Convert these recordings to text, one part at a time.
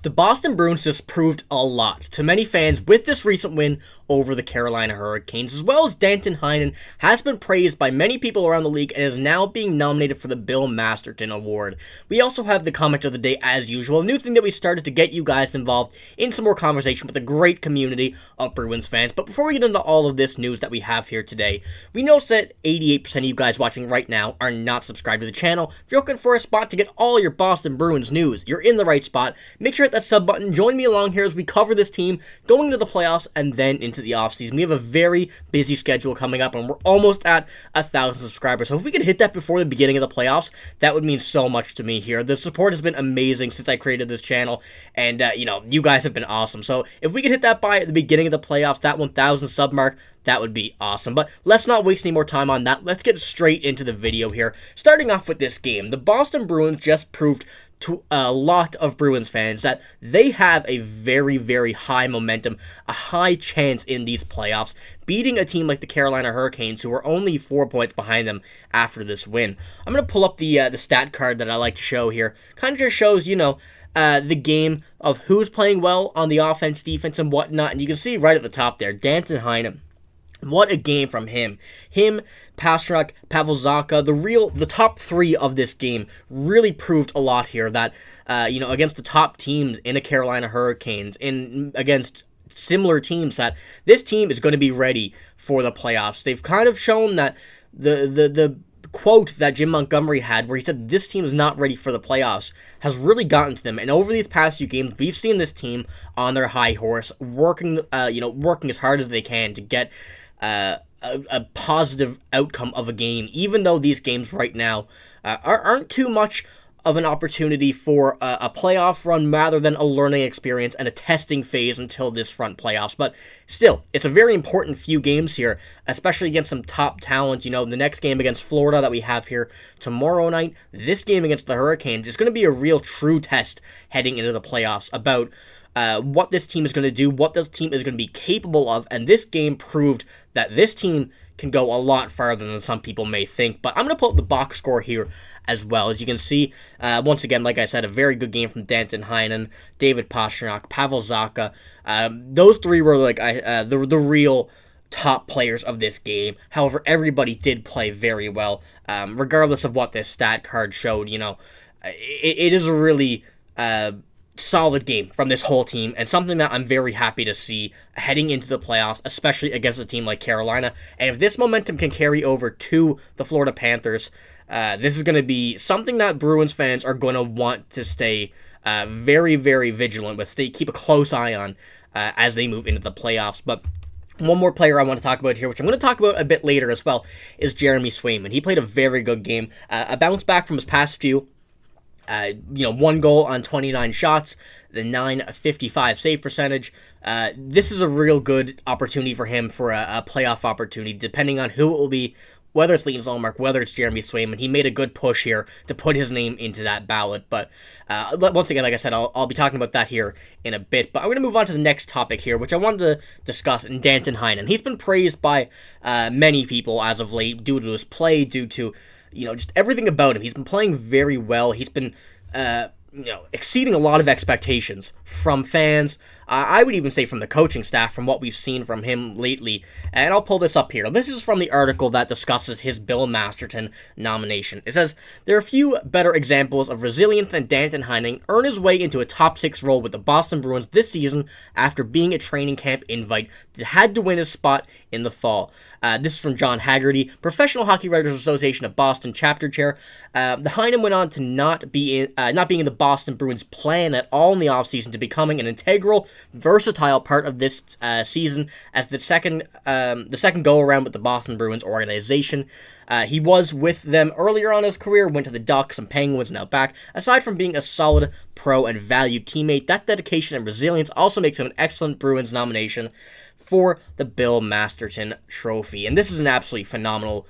The Boston Bruins just proved a lot to many fans with this recent win over the Carolina Hurricanes, as well as Danton Heinen has been praised by many people around the league and is now being nominated for the Bill Masterton Award. We also have the comment of the day as usual, a new thing that we started to get you guys involved in some more conversation with the great community of Bruins fans. But before we get into all of this news that we have here today, we notice that 88% of you guys watching right now are not subscribed to the channel. If you're looking for a spot to get all your Boston Bruins news, you're in the right spot. Make sure to hit that sub button. Join me along here as we cover this team going into the playoffs and then into the offseason. We have a very busy schedule coming up, and we're almost at 1,000 subscribers. So if we could hit that before the beginning of the playoffs, that would mean so much to me here. The support has been amazing since I created this channel, and you guys have been awesome. So if we could hit that by the beginning of the playoffs, that 1,000 sub mark, that would be awesome. But let's not waste any more time on that. Let's get straight into the video here. Starting off with this game, the Boston Bruins just proved to a lot of Bruins fans that they have a very, very high momentum, a high chance in these playoffs, beating a team like the Carolina Hurricanes, who are only 4 points behind them after this win. I'm going to pull up the stat card that I like to show here. Kind of just shows, the game of who's playing well on the offense, defense, and whatnot. And you can see right at the top there, Danton Heinen. What a game from him. Pastrnak, Pavel Zacha, the top three of this game really proved a lot here that, against the top teams in the Carolina Hurricanes, against similar teams, that this team is going to be ready for the playoffs. They've kind of shown that the quote that Jim Montgomery had where he said this team is not ready for the playoffs has really gotten to them. And over these past few games, we've seen this team on their high horse, working as hard as they can to get a positive outcome of a game, even though these games right now aren't too much of an opportunity for a playoff run rather than a learning experience and a testing phase until this front playoffs. But still, it's a very important few games here, especially against some top talent. The next game against Florida that we have here tomorrow night, this game against the Hurricanes is going to be a real true test heading into the playoffs about what this team is going to do, what this team is going to be capable of, and this game proved that this team can go a lot farther than some people may think. But I'm going to pull up the box score here as well. As you can see, once again, like I said, a very good game from Danton Heinen, David Pastrnak, Pavel Zacha. Those three were the real top players of this game. However, everybody did play very well, regardless of what this stat card showed. It is a really solid game from this whole team, and something that I'm very happy to see heading into the playoffs, especially against a team like Carolina. And if this momentum can carry over to the Florida Panthers, this is going to be something that Bruins fans are going to want to stay very, very vigilant with, keep a close eye on as they move into the playoffs. But one more player I want to talk about here, which I'm going to talk about a bit later as well, is Jeremy Swayman. He played a very good game, a bounce back from his past few. 1 goal on 29 shots, the .955 save percentage. This is a real good opportunity for him for a playoff opportunity, depending on who it will be, whether it's Linus Ullmark, whether it's Jeremy Swayman. He made a good push here to put his name into that ballot. But once again, like I said, I'll be talking about that here in a bit. But I'm going to move on to the next topic here, which I wanted to discuss in Danton Heinen. He's been praised by many people as of late due to his play, due to just everything about him. He's been playing very well. He's been, exceeding a lot of expectations from fans. I would even say from the coaching staff, from what we've seen from him lately. And I'll pull this up here. This is from the article that discusses his Bill Masterton nomination. It says, there are few better examples of resilience than Danton Heinen earn his way into a top 6 role with the Boston Bruins this season after being a training camp invite that had to win his spot in the fall. This is from John Haggerty, Professional Hockey Writers Association of Boston chapter chair. The Heinen went on to not being in the Boston Bruins plan at all in the offseason, to becoming an integral, versatile part of this season as the second go-around with the Boston Bruins organization. He was with them earlier on in his career, went to the Ducks and Penguins, now back. Aside from being a solid pro and valued teammate, that dedication and resilience also makes him an excellent Bruins nomination for the Bill Masterton Trophy. And this is an absolutely phenomenal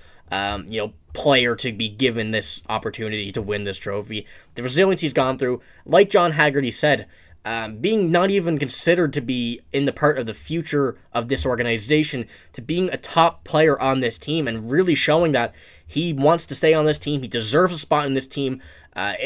player to be given this opportunity to win this trophy. The resilience he's gone through, like John Haggerty said, being not even considered to be in the part of the future of this organization, to being a top player on this team and really showing that he wants to stay on this team, he deserves a spot in this team.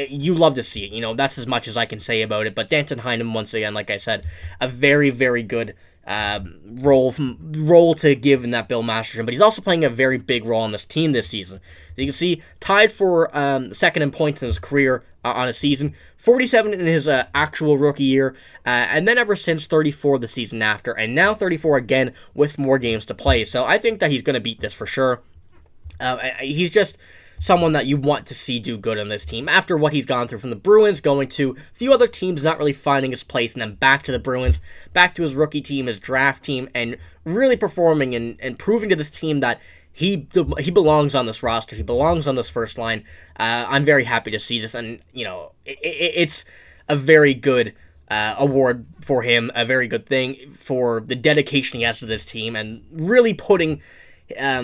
You love to see it. That's as much as I can say about it. But Danton Heinen, once again, like I said, a very, very good role to give in that Bill Masterton, but he's also playing a very big role on this team this season. You can see, tied for second in points in his career on a season, 47 in his actual rookie year, and then ever since 34 the season after, and now 34 again with more games to play. So I think that he's going to beat this for sure. He's just someone that you want to see do good on this team after what he's gone through from the Bruins, going to a few other teams, not really finding his place, and then back to the Bruins, back to his rookie team, his draft team, and really performing and proving to this team that he belongs on this roster. He belongs on this first line. I'm very happy to see this, and it's a very good award for him, a very good thing for the dedication he has to this team, and really putting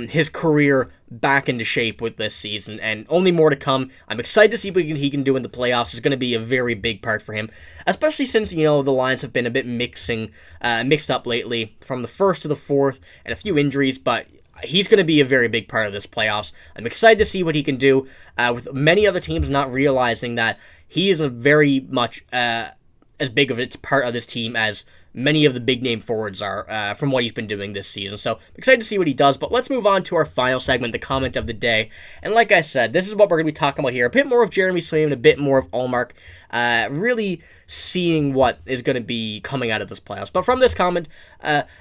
his career back into shape with this season, and only more to come. I'm excited to see what he can do in the playoffs. It's going to be a very big part for him, especially since, the lines have been a bit mixed up lately from the first to the fourth and a few injuries, but he's going to be a very big part of this playoffs. I'm excited to see what he can do with many other teams not realizing that he is a very much as big of a part of this team as many of the big-name forwards are from what he's been doing this season. So I'm excited to see what he does, but let's move on to our final segment, the comment of the day. And like I said, this is what we're going to be talking about here. A bit more of Jeremy Swayman, a bit more of Ullmark, really seeing what is going to be coming out of this playoffs. But from this comment,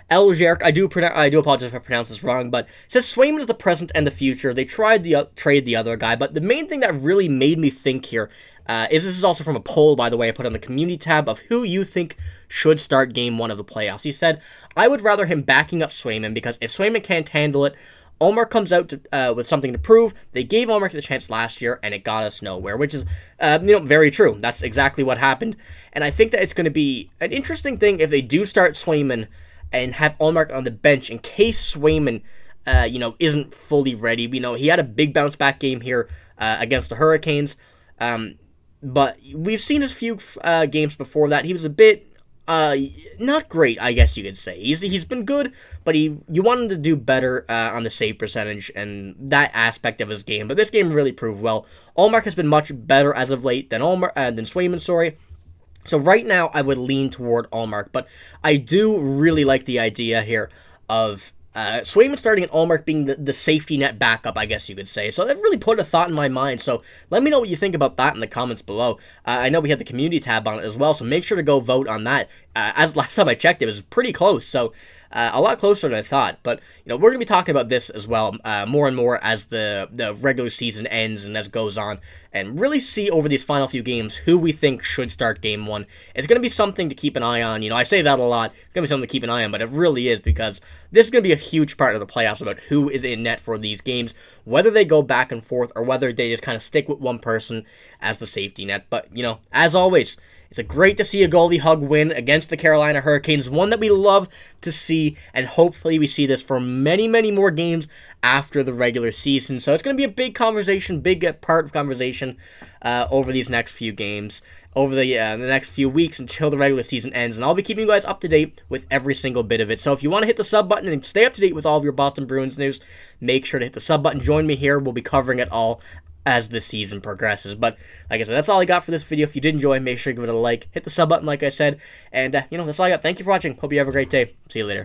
El Jerk, I do apologize if I pronounce this wrong, but says Swayman is the present and the future. They tried to trade the other guy, but the main thing that really made me think here this is also from a poll, by the way, I put on the community tab of who you think should start game one of the playoffs. He said, I would rather him backing up Swayman, because if Swayman can't handle it, Ullmark comes out with something to prove. They gave Ullmark the chance last year, and it got us nowhere, which is, very true. That's exactly what happened, and I think that it's going to be an interesting thing if they do start Swayman and have Ullmark on the bench in case Swayman, isn't fully ready. He had a big bounce back game here against the Hurricanes, but we've seen his few games before that. He was a bit not great, I guess you could say. He's been good, but you want him to do better on the save percentage and that aspect of his game. But this game really proved well. Ullmark has been much better as of late than Swayman, sorry. So right now, I would lean toward Ullmark, but I do really like the idea here of Swayman starting and Ullmark being the safety net backup, I guess you could say. So that really put a thought in my mind. So let me know what you think about that in the comments below. I know we had the community tab on it as well, so make sure to go vote on that. As last time I checked, it was pretty close, so a lot closer than I thought. But we're going to be talking about this as well more and more as the regular season ends and as it goes on, and really see over these final few games who we think should start game one. It's going to be something to keep an eye on. I say that a lot. It's going to be something to keep an eye on, but it really is, because this is going to be a huge part of the playoffs about who is in net for these games, whether they go back and forth or whether they just kind of stick with one person as the safety net. But, as always, it's great to see a goalie hug win against the Carolina Hurricanes, one that we love to see, and hopefully we see this for many, many more games after the regular season. So it's going to be a big conversation, big part of conversation over these next few games, over the next few weeks until the regular season ends, and I'll be keeping you guys up to date with every single bit of it. So if you want to hit the sub button and stay up to date with all of your Boston Bruins news, make sure to hit the sub button. Join me here. We'll be covering it all as the season progresses. But like I said, that's all I got for this video. If you did enjoy, make sure to give it a like, hit the sub button like I said, and that's all I got. Thank you for watching. Hope you have a great day. See you later.